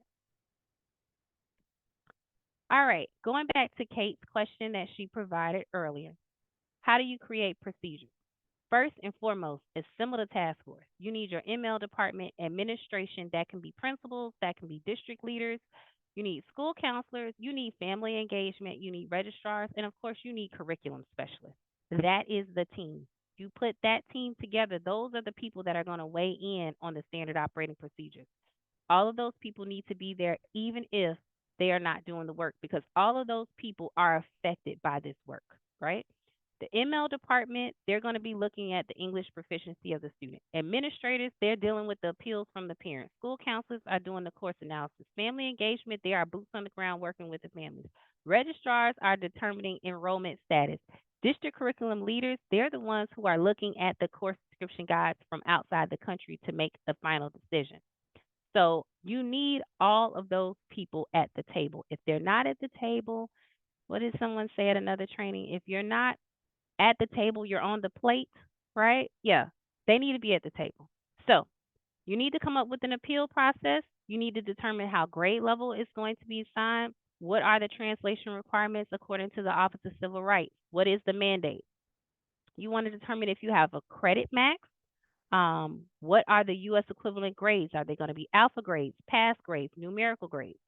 All right, going back to Kate's question that she provided earlier. How do you create procedures? First and foremost, assemble the task force. You need your ML department administration. That can be principals, that can be district leaders. You need school counselors, you need family engagement, you need registrars, and of course, you need curriculum specialists. That is the team. You put that team together, those are the people that are going to weigh in on the standard operating procedures. All of those people need to be there, even if they are not doing the work, because all of those people are affected by this work, right? The ML department, they're going to be looking at the English proficiency of the student. Administrators, they're dealing with the appeals from the parents. School counselors are doing the course analysis. Family engagement, they are boots on the ground working with the families. Registrars are determining enrollment status. District curriculum leaders, they're the ones who are looking at the course description guides from outside the country to make the final decision. So you need all of those people at the table. If they're not at the table, what did someone say at another training? If you're not at the table, you're on the plate, right? Yeah, they need to be at the table. So you need to come up with an appeal process. You need to determine how grade level is going to be assigned. What are the translation requirements according to the Office of Civil Rights? What is the mandate? You want to determine if you have a credit max. What are the U.S. equivalent grades? Are they going to be alpha grades, pass grades, numerical grades?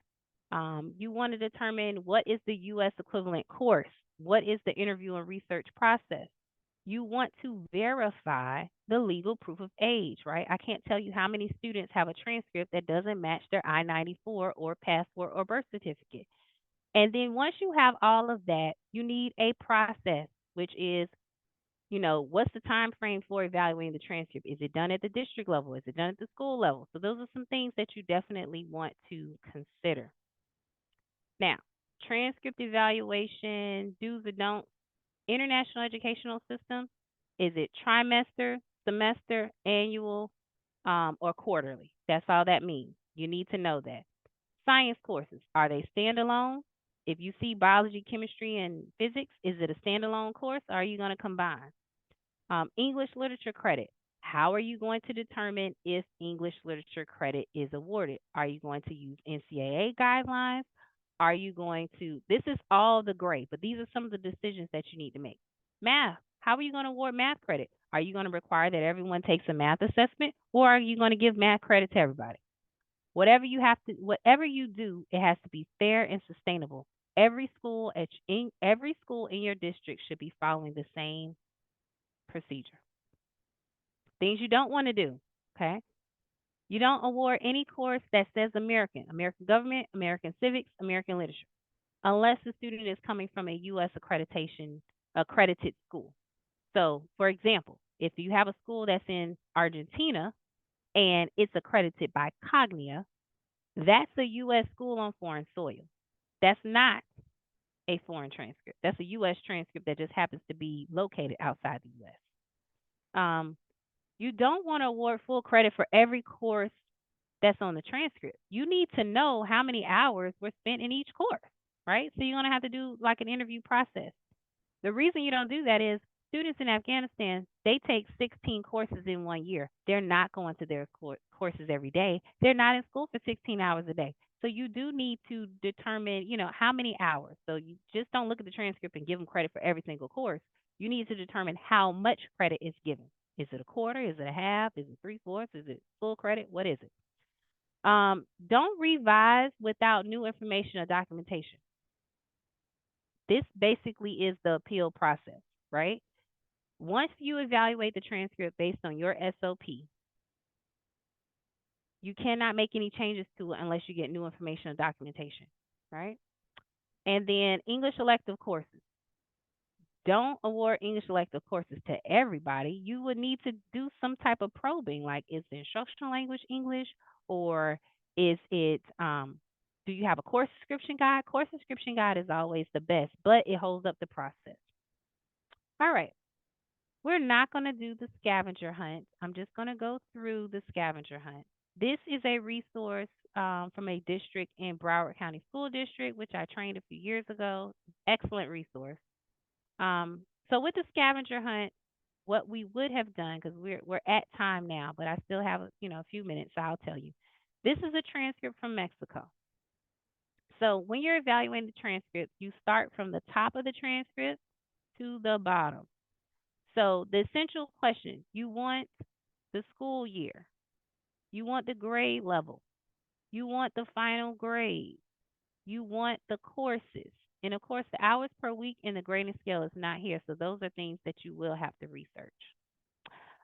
You want to determine what is the U.S. equivalent course. What is the interview and research process? You want to verify the legal proof of age, right? I can't tell you how many students have a transcript that doesn't match their I-94 or passport or birth certificate. And then once you have all of that, you need a process, which is, what's the time frame for evaluating the transcript? Is it done at the district level? Is it done at the school level? So those are some things that you definitely want to consider. Now, transcript evaluation, do's and don'ts. International educational system, is it trimester, semester, annual, or quarterly? That's all that means. You need to know that. Science courses, are they standalone? If you see biology, chemistry, and physics, is it a standalone course or are you going to combine? English literature credit, how are you going to determine if English literature credit is awarded? Are you going to use NCAA guidelines? Are you going to, this is all the gray, but these are some of the decisions that you need to make. Math, how are you going to award math credit? Are you going to require that everyone takes a math assessment, or are you going to give math credit to everybody? Whatever you do, it has to be fair and sustainable. Every school in your district should be following the same procedure. Things you don't want to do, okay? You don't award any course that says American government, American civics, American literature, unless the student is coming from a U.S. accredited school. So, for example, if you have a school that's in Argentina and it's accredited by Cognia, that's a U.S. school on foreign soil. That's not a foreign transcript. That's a U.S. transcript that just happens to be located outside the U.S. You don't want to award full credit for every course that's on the transcript. You need to know how many hours were spent in each course, right? So you're going to have to do like an interview process. The reason you don't do that is students in Afghanistan, they take 16 courses in 1 year. They're not going to their courses every day. They're not in school for 16 hours a day. So you do need to determine, how many hours. So you just don't look at the transcript and give them credit for every single course. You need to determine how much credit is given. Is it a quarter? Is it a half? Is it 3/4? Is it full credit? What is it? Don't revise without new information or documentation. This basically is the appeal process, right? Once you evaluate the transcript based on your SOP, you cannot make any changes to it unless you get new information or documentation, right? And then English elective courses. Don't award English elective courses to everybody. You would need to do some type of probing, like is the instructional language English, or is it do you have a course description guide? Course description guide is always the best, but it holds up the process. All right. We're not going to do the scavenger hunt. I'm just going to go through the scavenger hunt. This is a resource from a district in Broward County School District, which I trained a few years ago. Excellent resource. So with the scavenger hunt, what we would have done, because we're at time now, but I still have a few minutes, so I'll tell you. This is a transcript from Mexico. So when you're evaluating the transcript, you start from the top of the transcript to the bottom. So the essential question, you want the school year, you want the grade level, you want the final grade, you want the courses. And of course, the hours per week in the grading scale is not here. So those are things that you will have to research.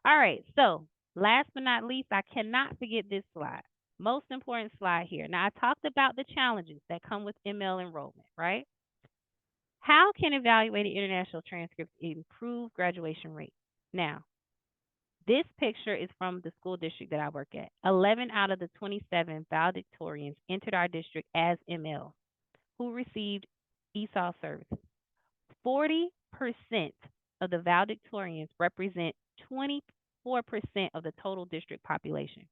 All right. So last but not least, I cannot forget this slide. Most important slide here. Now, I talked about the challenges that come with ML enrollment, right? How can evaluating international transcripts improve graduation rate? Now, this picture is from the school district that I work at. 11 out of the 27 valedictorians entered our district as ML who received ESOL services. 40% of the valedictorians represent 24% of the total district population.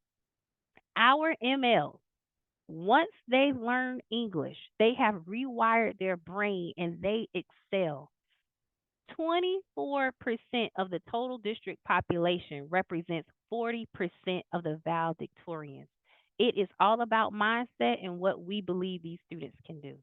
Our MLs, once they learn English, they have rewired their brain and they excel. 24% of the total district population represents 40% of the valedictorians. It is all about mindset and what we believe these students can do.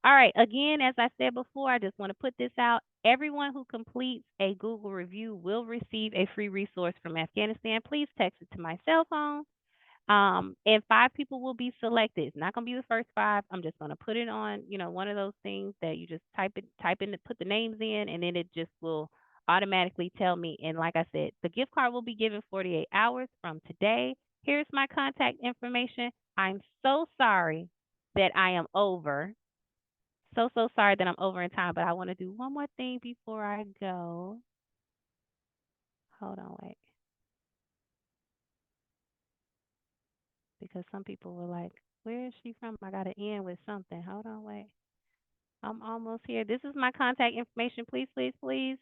All right, again, as I said before, I just want to put this out. Everyone who completes a Google review will receive a free resource from Afghanistan. Please text it to my cell phone. And 5 people will be selected. It's not going to be the first 5. I'm just going to put it on, one of those things that you just type in, put the names in, and then it just will automatically tell me. And like I said, the gift card will be given 48 hours from today. Here's my contact information. I'm so sorry that I am over. So sorry that I'm over in time, but I want to do one more thing before I go. Hold on, wait. Because some people were like, where is she from? I got to end with something. Hold on, wait. I'm almost here. This is my contact information. Please, please, please.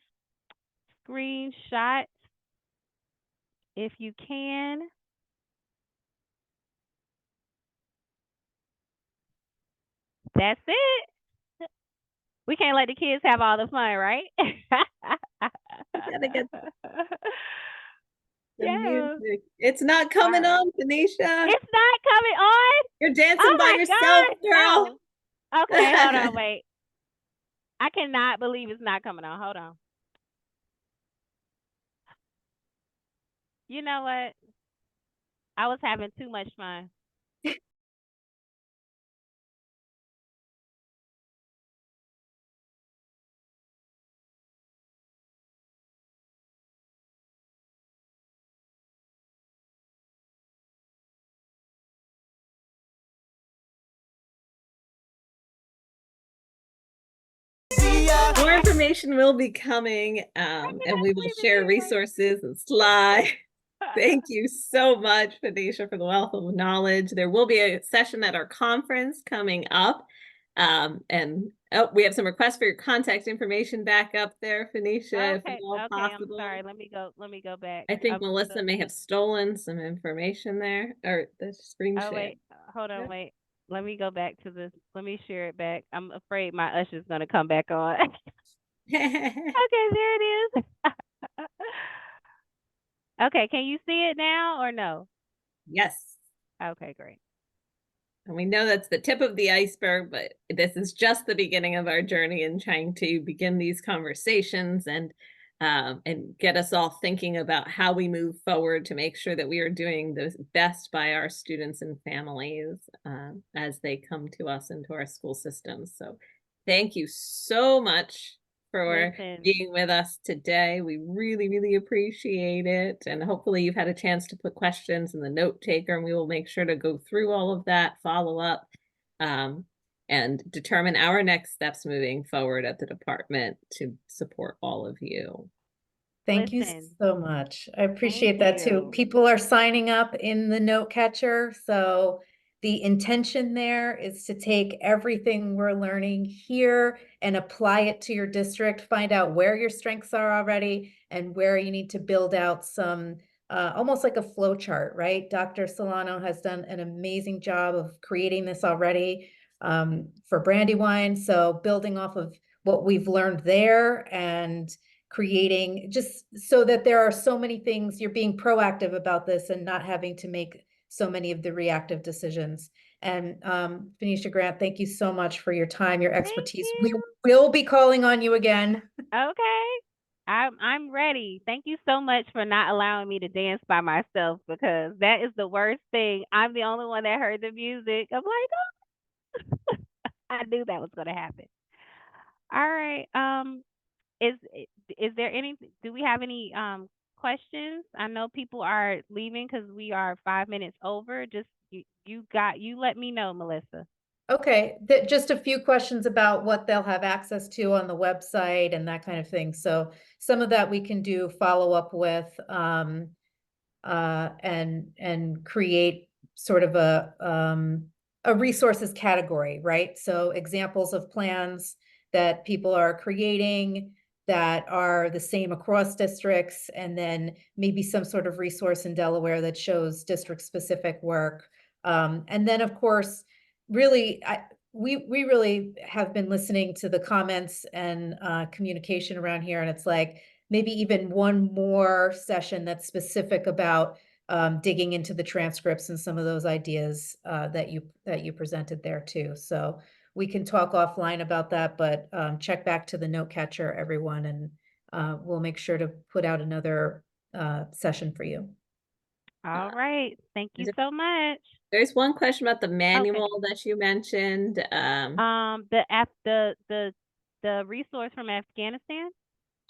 Screenshot if you can. That's it. We can't let the kids have all the fun, right? Gotta get the Yeah. music. It's not coming All right. on, Phoenicia. It's not coming on. You're dancing Oh by my yourself, God, girl. no. Okay, hold on, wait. I cannot believe it's not coming on. Hold on. You know what? I was having too much fun. More information will be coming, and we will share resources and slides. Thank you so much, Phoenicia, for the wealth of knowledge. There will be a session at our conference coming up. And we have some requests for your contact information back up there, Phoenicia, if Okay, at all possible. I'm sorry. Let me go back. I think Melissa may have stolen some information there, or the screen share. Wait, hold on, wait. Let me go back to this. Let me share it back. I'm afraid my usher's gonna come back on. Okay, there it is. Okay, can you see it now or no? Yes. Okay, great. And we know that's the tip of the iceberg, but this is just the beginning of our journey in trying to begin these conversations and get us all thinking about how we move forward to make sure that we are doing the best by our students and families as they come to us into our school systems. So thank you so much for being with us today. We really, really appreciate it. And hopefully you've had a chance to put questions in the note taker, and we will make sure to go through all of that, follow up, and determine our next steps moving forward at the department to support all of you. Thank you so much. I appreciate that too. People are signing up in the note catcher. So the intention there is to take everything we're learning here and apply it to your district, find out where your strengths are already and where you need to build out some almost like a flow chart, right? Dr. Solano has done an amazing job of creating this already for Brandywine. So building off of what we've learned there and creating just so that there are so many things, you're being proactive about this and not having to make so many of the reactive decisions. And Phoenicia Grant, thank you so much for your time, your expertise. We will be calling on you again. Okay. I'm ready. Thank you so much for not allowing me to dance by myself, because that is the worst thing. I'm the only one that heard the music. I'm like, oh, I knew that was gonna happen. All right. Is there any? Do we have any questions? I know people are leaving because we are 5 minutes over. Just you let me know, Melissa. Okay, just a few questions about what they'll have access to on the website and that kind of thing. So some of that we can do follow up with and create sort of a resources category, right? So examples of plans that people are creating that are the same across districts, and then maybe some sort of resource in Delaware that shows district specific work. And then of course, really, we really have been listening to the comments and communication around here, and it's like maybe even one more session that's specific about digging into the transcripts and some of those ideas that you presented there too. So we can talk offline about that, but check back to the note catcher, everyone, and we'll make sure to put out another session for you. All right. Thank you is it- so much. There's one question about the manual that you mentioned. The resource from Afghanistan.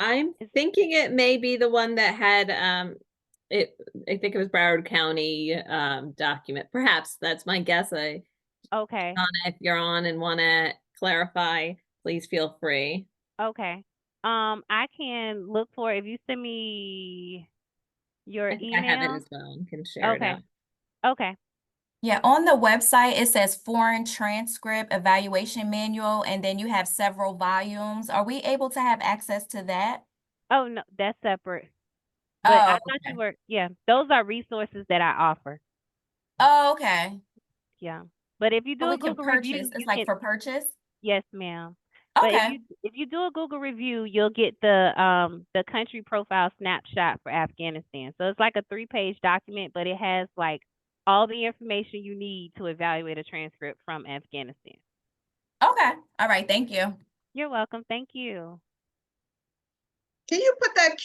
I'm thinking it may be the one that had I think it was Broward County document. Perhaps that's my guess. Okay. If you're on and want to clarify, please feel free. Okay. I can look for, if you send me your I think I have it email. as well and can share it Okay. out. Okay. Yeah, on the website, it says Foreign Transcript Evaluation Manual, and then you have several volumes. Are we able to have access to that? Oh, no, that's separate. But I Oh, thought you okay. were, yeah, those are resources that I offer. Oh, okay. Yeah. But if you So do a we can Google review, purchase. It's you like can, for purchase? yes, ma'am. But Okay. if you do a Google review, you'll get the country profile snapshot for Afghanistan. So it's like a 3-page document, but it has like all the information you need to evaluate a transcript from Afghanistan. Okay. All right. Thank you. You're welcome. Thank you. Can you put that